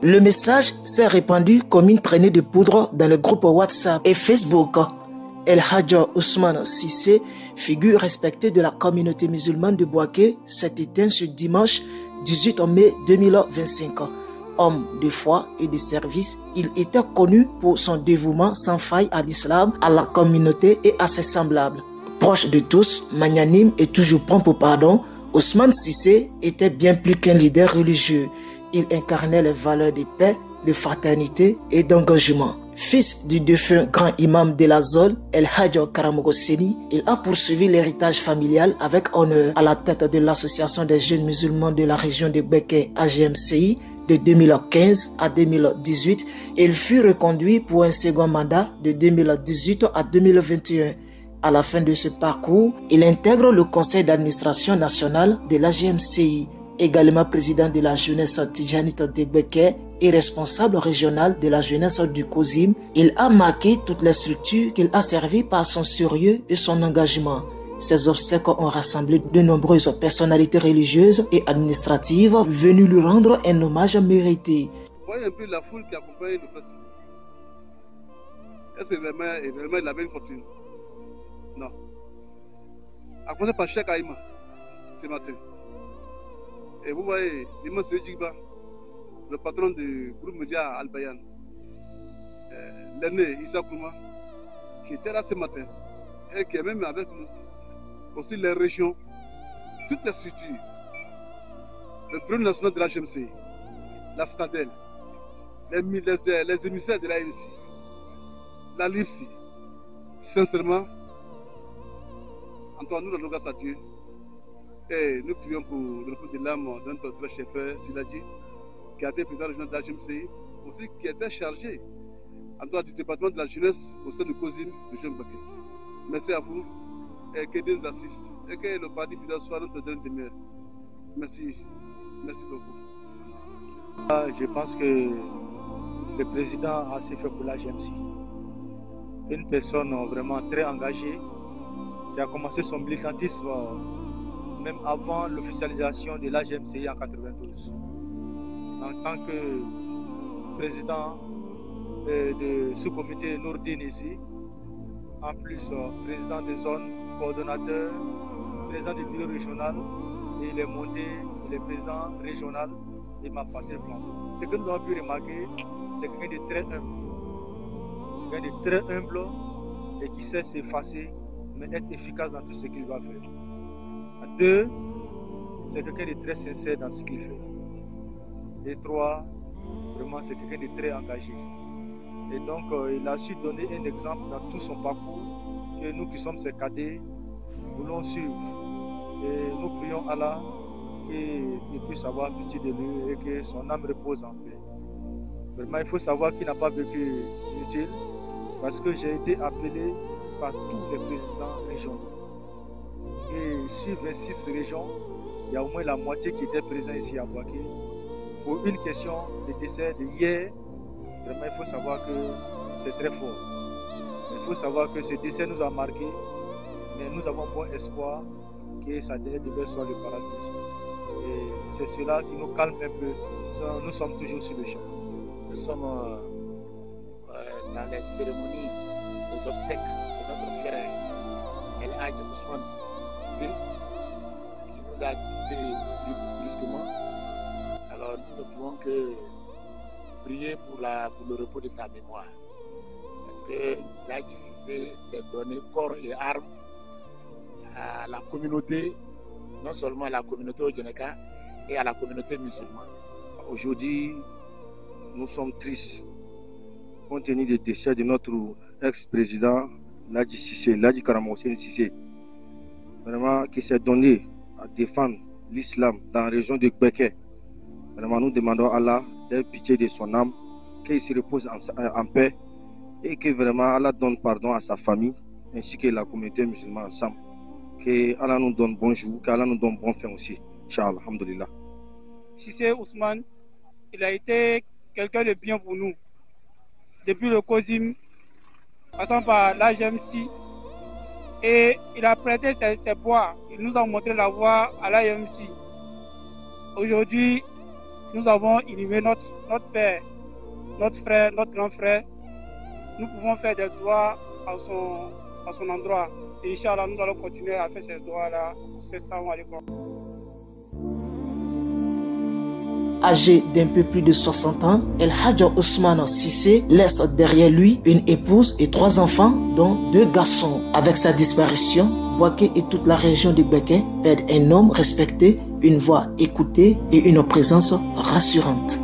Le message s'est répandu comme une traînée de poudre dans le groupe WhatsApp et Facebook. El Hadj Ousmane Cissé, figure respectée de la communauté musulmane de Bouaké, s'est éteint ce dimanche 18 mai 2025. Homme de foi et de service, il était connu pour son dévouement sans faille à l'islam, à la communauté et à ses semblables. Proche de tous, magnanime et toujours prompt au pardon, Ousmane Cissé était bien plus qu'un leader religieux. Il incarnait les valeurs de paix, de fraternité et d'engagement. Fils du défunt grand imam de la zone, El Hadj Karamogo Seni, il a poursuivi l'héritage familial avec honneur à la tête de l'association des jeunes musulmans de la région de Beké AGMCI de 2015 à 2018 et il fut reconduit pour un second mandat de 2018 à 2021. À la fin de ce parcours, il intègre le conseil d'administration national de l'AGMCI, également président de la jeunesse Tijanite de Beké et responsable régional de la jeunesse du COSIM. Il a marqué toutes les structures qu'il a servies par son sérieux et son engagement. Ces obsèques ont rassemblé de nombreuses personnalités religieuses et administratives venues lui rendre un hommage mérité. Vous voyez un peu la foule qui accompagne le frère Cissé. Est-ce que réellement il avait une fortune? Non. À commencer par Cheikh Aïma ce matin. Et vous voyez, l'imam Seyid Djigba, le patron du groupe média Al-Bayan, l'aîné Issa Kouma, qui était là ce matin, et qui est même avec nous, aussi les régions, toutes les structures, le bureau national de la GMC, la Citadelle, les émissaires de l'ANC, la LIPSI. Sincèrement, Antoine, nous rendons grâce à Dieu. Et nous prions pour le repos de l'âme de notre très cher frère Siladji, qui a été président régional de la GMCI, aussi qui était chargé en dehors du département de la jeunesse au sein du COSIM de Jeune Baké. Merci à vous et que Dieu nous assiste et que le parti fidèle soit notre dernier demeure. Merci. Merci beaucoup. Je pense que le président a assez fait pour la GMCI. Une personne vraiment très engagée qui a commencé son militantisme même avant l'officialisation de la GMCI en 1992. En tant que président de sous-comité Nourdine ici, en plus président des zones, coordonnateur, président du bureau régional, et il est monté, il est président régional et m'a passé le plan. Ce que nous avons pu remarquer, c'est quelqu'un de très humble. Quelqu'un de très humble et qui sait s'effacer, mais être efficace dans tout ce qu'il va faire. Deux, c'est quelqu'un de très sincère dans ce qu'il fait. Et trois, vraiment, c'est quelqu'un de très engagé. Et donc, il a su donner un exemple dans tout son parcours que nous qui sommes ses cadets voulons suivre. Et nous prions Allah qu'il puisse avoir pitié de lui et que son âme repose en paix. Vraiment, il faut savoir qu'il n'a pas vécu inutile parce que j'ai été appelé par tous les présidents régionaux. Et sur 26 régions, il y a au moins la moitié qui était présent ici à Bouaké. Pour une question de décès de hier, vraiment il faut savoir que c'est très fort. Il faut savoir que ce décès nous a marqué, mais nous avons bon espoir que sa dernière demeure soit le paradis. Et c'est cela qui nous calme un peu. Nous sommes toujours sur le champ. Nous sommes dans les cérémonies, les obsèques de notre frère El Hadj Ousmane Cissé, qui nous a quittés brusquement. Alors nous ne pouvons que prier pour le repos de sa mémoire. Parce que El Hadj Cissé s'est donné corps et âme à la communauté, non seulement à la communauté Odjeneka, et à la communauté musulmane. Aujourd'hui, nous sommes tristes compte tenu du décès de notre ex-président Ladji Cissé, Ladji Karamogo Cissé, vraiment qui s'est donné à défendre l'islam dans la région de Beké. Vraiment, nous demandons à Allah d'avoir pitié de son âme, qu'il se repose en paix et que vraiment Allah donne pardon à sa famille ainsi que la communauté musulmane ensemble. Que Allah nous donne bon jour, qu'Allah nous donne bon fin aussi. Inch'Allah, alhamdulillah. Cissé Ousmane, il a été quelqu'un de bien pour nous. Depuis le COSIM, passant par l'AGMC, et il a prêté ses bois. Il nous a montré la voie à l'AGMC. Aujourd'hui, nous avons inhumé notre père, notre frère, notre grand frère. Nous pouvons faire des doigts à son endroit. Et Inch'Allah, nous allons continuer à faire ces doigts-là. Assalamu alaikum. Âgé d'un peu plus de 60 ans, El Hadj Ousmane Cissé laisse derrière lui une épouse et 3 enfants, dont 2 garçons. Avec sa disparition, Bouaké et toute la région de Béké perdent un homme respecté, une voix écoutée et une présence rassurante.